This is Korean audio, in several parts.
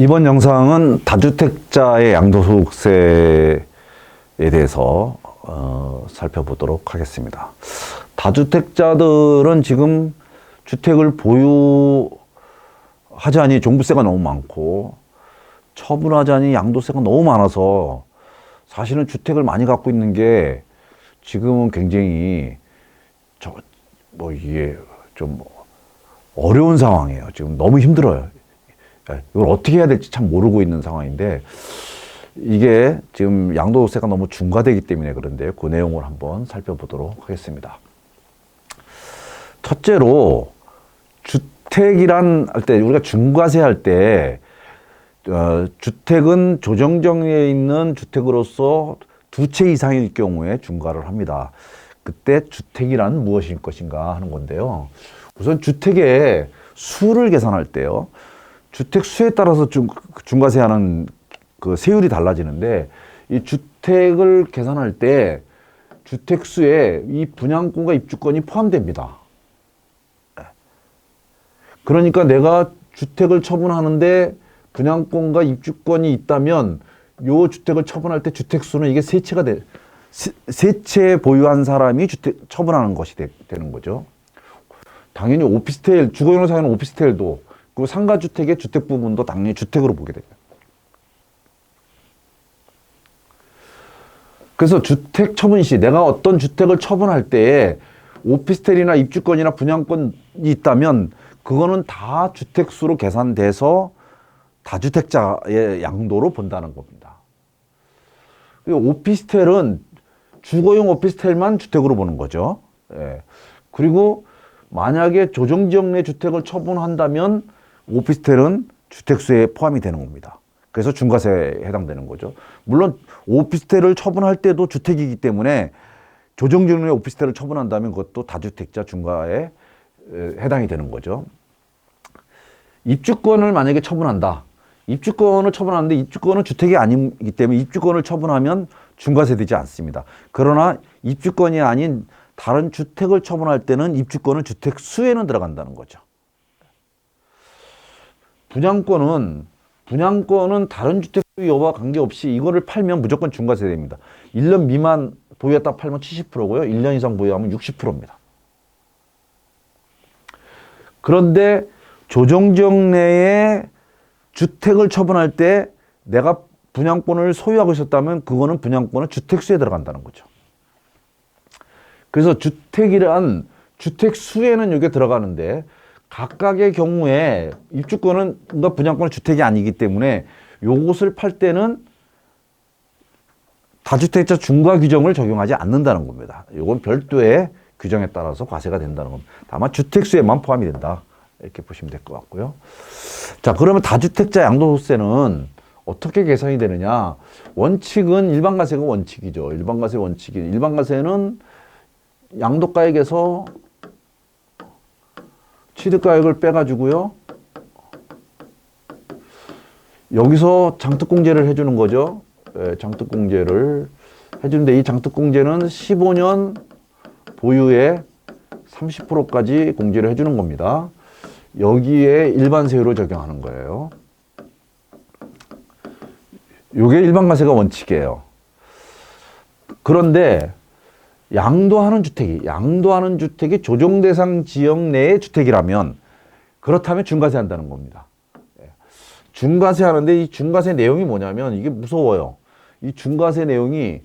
이번 영상은 다주택자의 양도소득세에 대해서 살펴보도록 하겠습니다. 다주택자들은 지금 주택을 보유하자니 종부세가 너무 많고 처분하자니 양도세가 너무 많아서 사실은 주택을 많이 갖고 있는 게 지금은 굉장히 이게 좀 어려운 상황이에요. 지금 너무 힘들어요. 이걸 어떻게 해야 될지 참 모르고 있는 상황인데, 이게 지금 양도세가 너무 중과되기 때문에 그런데요. 그 내용을 한번 살펴보도록 하겠습니다. 첫째로, 주택이란 할 때, 우리가 중과세 할 때, 주택은 조정정리에 있는 주택으로서 두 채 이상일 경우에 중과를 합니다. 그때 주택이란 무엇일 것인가 하는 건데요. 우선 주택의 수를 계산할 때요. 주택 수에 따라서 중과세하는 그 세율이 달라지는데, 이 주택을 계산할 때 주택 수에 이 분양권과 입주권이 포함됩니다. 그러니까 내가 주택을 처분하는데 분양권과 입주권이 있다면 요 주택을 처분할 때 주택 수는 이게 세 채 보유한 사람이 주택 처분하는 것이 되는 거죠. 당연히 오피스텔, 주거용으로 사용하는 오피스텔도 그 상가주택의 주택 부분도 당연히 주택으로 보게 돼요. 그래서 주택 처분 시 내가 어떤 주택을 처분할 때에 오피스텔이나 입주권이나 분양권이 있다면 그거는 다 주택수로 계산돼서 다주택자의 양도로 본다는 겁니다. 오피스텔은 주거용 오피스텔만 주택으로 보는 거죠. 예. 그리고 만약에 조정지역 내 주택을 처분한다면 오피스텔은 주택수에 포함이 되는 겁니다. 그래서 중과세에 해당되는 거죠. 물론 오피스텔을 처분할 때도 주택이기 때문에 조정지역 내 오피스텔을 처분한다면 그것도 다주택자 중과에 해당이 되는 거죠. 입주권을 만약에 처분한다. 입주권을 처분하는데 입주권은 주택이 아니기 때문에 입주권을 처분하면 중과세 되지 않습니다. 그러나 입주권이 아닌 다른 주택을 처분할 때는 입주권은 주택 수에는 들어간다는 거죠. 분양권은 다른 주택 수 여부와 관계없이 이거를 팔면 무조건 중과세 됩니다. 1년 미만 보유했다 팔면 70%고요. 1년 이상 보유하면 60%입니다. 그런데 조정지역 내에 주택을 처분할 때 내가 분양권을 소유하고 있었다면 그거는 분양권은 주택수에 들어간다는 거죠. 그래서 주택이란 주택 수에는 이게 들어가는데 각각의 경우에 입주권은 분양권은 주택이 아니기 때문에 요것을 팔 때는 다주택자 중과 규정을 적용하지 않는다는 겁니다. 이건 별도의 규정에 따라서 과세가 된다는 겁니다. 다만 주택수에만 포함이 된다. 이렇게 보시면 될 것 같고요. 자, 그러면 다주택자 양도소득세는 어떻게 계산이 되느냐? 원칙은 일반과세가 원칙이죠. 일반과세는 양도가액에서 취득가액을 빼가지고요. 여기서 장특공제를 해주는 거죠. 네, 장특공제를 해주는데 이 장특공제는 15년 보유의 30%까지 공제를 해주는 겁니다. 여기에 일반세율을 적용하는 거예요. 이게 일반과세가 원칙이에요. 그런데 양도하는 주택이 조정대상 지역 내의 주택이라면 그렇다면 중과세 한다는 겁니다. 중과세 하는데 이 중과세 내용이 뭐냐면 이게 무서워요. 이 중과세 내용이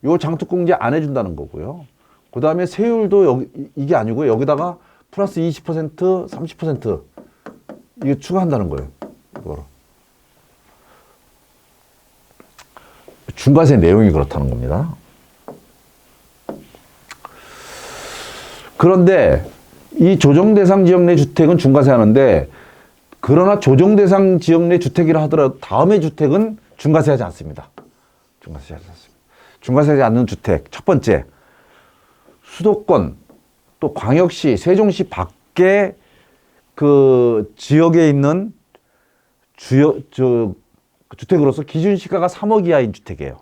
요 장특공제 안 해준다는 거고요. 그 다음에 세율도 이게 아니고 여기다가 플러스 20%, 30% 이게 추가한다는 거예요. 이거로. 중과세 내용이 그렇다는 겁니다. 그런데 이 조정대상 지역 내 주택은 중과세 하는데 그러나 조정대상 지역 내 주택이라 하더라도 다음의 주택은 중과세하지 않습니다. 중과세하지 않는 주택. 첫 번째, 수도권 또 광역시, 세종시 밖에 그 지역에 있는 주택으로서 기준시가가 3억 이하인 주택이에요.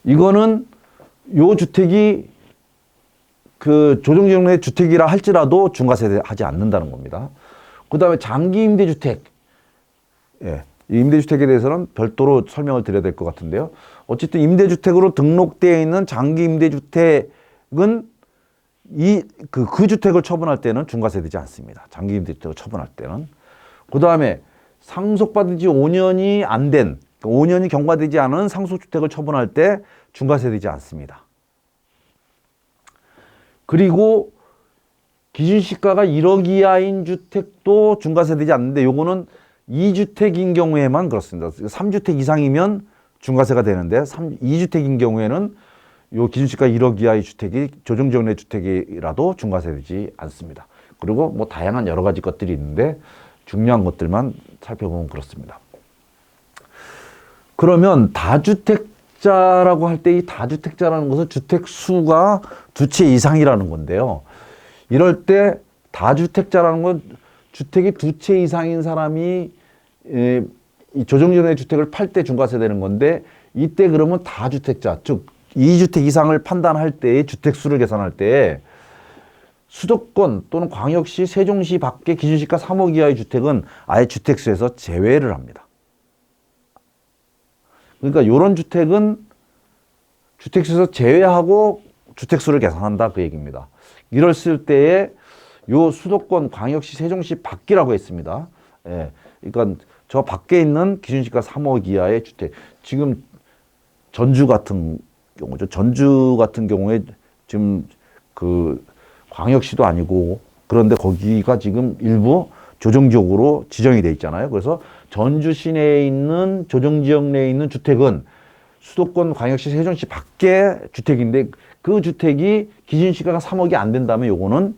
이거는 요 주택이 그 조정지역내 주택이라 할지라도 중과세 하지 않는다는 겁니다. 그 다음에 장기 임대주택. 예. 이 임대주택에 대해서는 별도로 설명을 드려야 될 것 같은데요. 어쨌든 임대주택으로 등록되어 있는 장기 임대주택은 그 주택을 처분할 때는 중과세 되지 않습니다. 장기 임대주택을 처분할 때는. 그 다음에 상속받은 지 5년이 안 된, 5년이 경과되지 않은 상속주택을 처분할 때 중과세 되지 않습니다. 그리고 기준시가가 1억 이하인 주택도 중과세 되지 않는데 요거는 2주택인 경우에만 그렇습니다. 3주택 이상이면 중과세가 되는데 2주택인 경우에는 요 기준시가 1억 이하의 주택이 조정지역 내 주택이라도 중과세 되지 않습니다. 그리고 뭐 다양한 여러 가지 것들이 있는데 중요한 것들만 살펴보면 그렇습니다. 그러면 다주택자라고 할 때 이 다주택자라는 것은 주택 수가 2채 이상이라는 건데요. 이럴 때 다주택자라는 건 주택이 2채 이상인 사람이 이 조정지역 내 주택을 팔 때 중과세 되는 건데 이때 그러면 다주택자, 즉 2주택 이상을 판단할 때의 주택 수를 계산할 때 수도권 또는 광역시, 세종시 밖의 기준시가 3억 이하의 주택은 아예 주택수에서 제외를 합니다. 그러니까 이런 주택은 주택수에서 제외하고 주택수를 계산한다 그 얘기입니다. 이랬을 때에 요 수도권, 광역시, 세종시 밖이라고 했습니다. 예, 그러니까 저 밖에 있는 기준시가 3억 이하의 주택. 지금 전주 같은 경우죠. 전주 같은 경우에 지금 그 광역시도 아니고 그런데 거기가 지금 일부 조정지역으로 지정이 돼 있잖아요. 그래서 전주 시내에 있는 조정지역 내에 있는 주택은 수도권, 광역시, 세종시 밖의 주택인데 그 주택이 기준시가가 3억이 안 된다면 요거는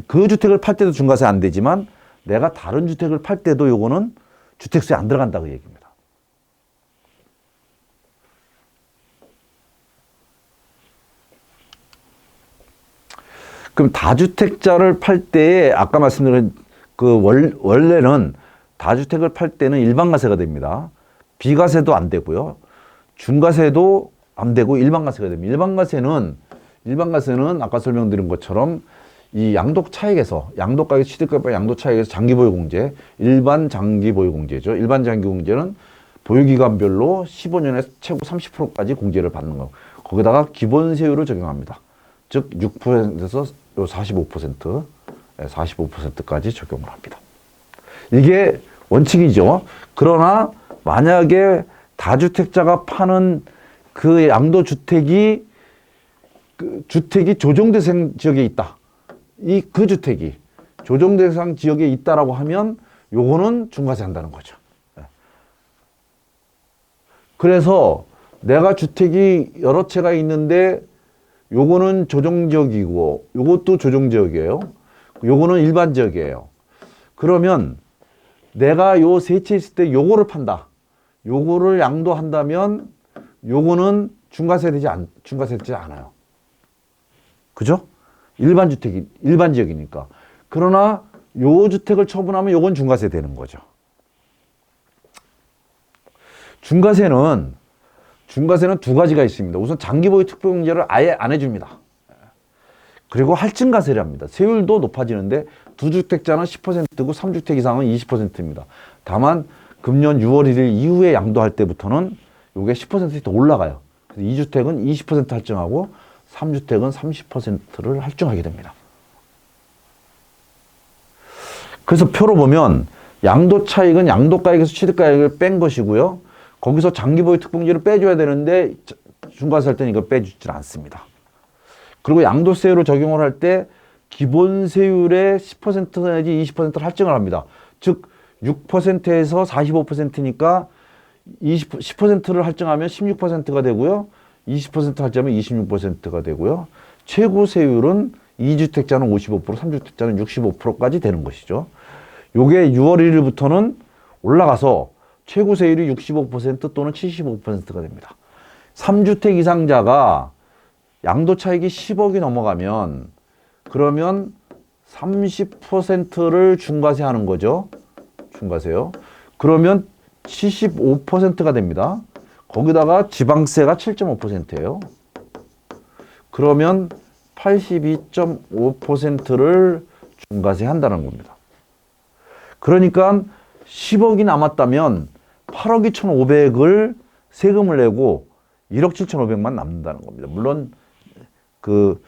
그 주택을 팔 때도 중과세 안 되지만 내가 다른 주택을 팔 때도 요거는 주택수에 안 들어간다 그 얘기입니다. 그럼 다주택자를 팔 때에 아까 말씀드린 그 원래는 다주택을 팔 때는 일반과세가 됩니다. 비과세도 안 되고요. 중과세도 안 되고 일반과세가 됩니다. 일반과세는 아까 설명드린 것처럼 이 양도가격 취득가격 양도차익에서 장기보유공제, 일반 장기보유공제죠. 일반 장기공제는 보유기간별로 15년에서 최고 30%까지 공제를 받는 거. 거기다가 기본세율을 적용합니다. 즉 6%에서 45%, 45%까지 적용을 합니다. 이게 원칙이죠. 그러나 만약에 다주택자가 파는 그 양도주택이 주택이 조정대상 지역에 있다. 그 주택이 조정대상 지역에 있다라고 하면 요거는 중과세 한다는 거죠. 그래서 내가 주택이 여러 채가 있는데 요거는 조정지역이고 요것도 조정지역이에요. 요거는 일반지역이에요. 그러면 내가 요 세 채 있을 때 요거를 판다. 요거를 양도한다면 요거는 중과세 되지 않아요. 그죠? 일반 지역이니까. 그러나 요 주택을 처분하면 요건 중과세 되는 거죠. 중과세는 두 가지가 있습니다. 우선 장기보유 특별공제를 아예 안 해줍니다. 그리고 할증과세를 합니다. 세율도 높아지는데 2주택자는 10%고 3주택 이상은 20%입니다. 다만 금년 6월 1일 이후에 양도할 때부터는 이게 10%더 올라가요. 그래서 2주택은 20% 할증하고 3주택은 30%를 할증하게 됩니다. 그래서 표로 보면 양도 차익은 양도가액에서 취득가액을 뺀 것이고요. 거기서 장기보유 특공제를 빼줘야 되는데 중과세 할 때는 이걸 빼주질 않습니다. 그리고 양도세율을 적용을 할 때 기본세율의 10% 내지 20%를 할증을 합니다. 즉 6%에서 45%니까 10%를 할증하면 16%가 되고요. 20% 할증하면 26%가 되고요. 최고 세율은 2주택자는 55%, 3주택자는 65%까지 되는 것이죠. 요게 6월 1일부터는 올라가서 최고 세율이 65% 또는 75%가 됩니다. 3주택 이상자가 양도 차익이 10억이 넘어가면 그러면 30%를 중과세 하는 거죠. 중과세요. 그러면 75%가 됩니다. 거기다가 지방세가 7.5%예요. 그러면 82.5%를 중과세 한다는 겁니다. 그러니까 10억이 남았다면 8억 2,500을 세금을 내고 1억 7,500만 남는다는 겁니다. 물론 그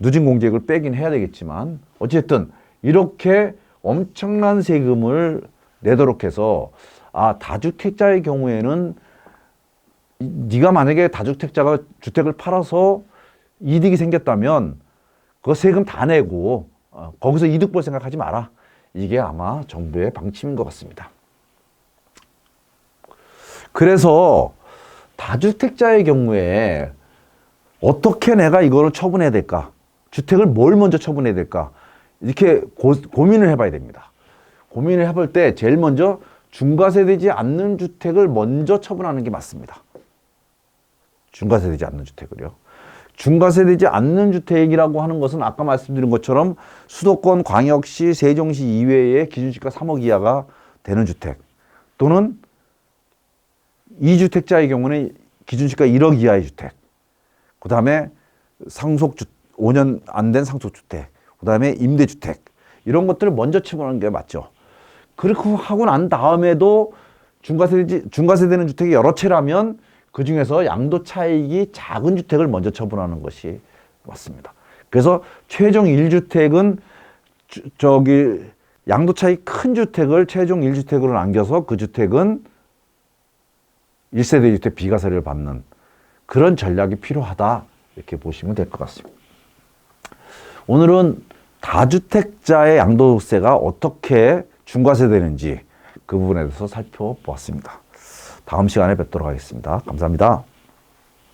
누진 공제액을 빼긴 해야 되겠지만 어쨌든 이렇게 엄청난 세금을 내도록 해서 다주택자의 경우에는 네가 만약에 다주택자가 주택을 팔아서 이득이 생겼다면 그 세금 다 내고 거기서 이득 볼 생각하지 마라. 이게 아마 정부의 방침인 것 같습니다. 그래서 다주택자의 경우에 어떻게 내가 이거를 처분해야 될까? 주택을 뭘 먼저 처분해야 될까? 이렇게 고민을 해봐야 됩니다. 고민을 해볼 때 제일 먼저 중과세되지 않는 주택을 먼저 처분하는 게 맞습니다. 중과세되지 않는 주택을요. 중과세되지 않는 주택이라고 하는 것은 아까 말씀드린 것처럼 수도권, 광역시, 세종시 이외에 기준시가 3억 이하가 되는 주택 또는 2주택자의 경우는 기준시가 1억 이하의 주택, 그 다음에 5년 안 된 상속주택, 그 다음에 임대주택 이런 것들을 먼저 처분하는 게 맞죠. 그렇게 하고 난 다음에도 중과세되는 주택이 여러 채라면 그 중에서 양도 차익이 작은 주택을 먼저 처분하는 것이 맞습니다. 그래서 최종 1주택은 양도 차익 큰 주택을 최종 1주택으로 남겨서 그 주택은 1세대 주택 비과세를 받는 그런 전략이 필요하다 이렇게 보시면 될 것 같습니다. 오늘은 다주택자의 양도세가 어떻게 중과세되는지 그 부분에 대해서 살펴보았습니다. 다음 시간에 뵙도록 하겠습니다. 감사합니다.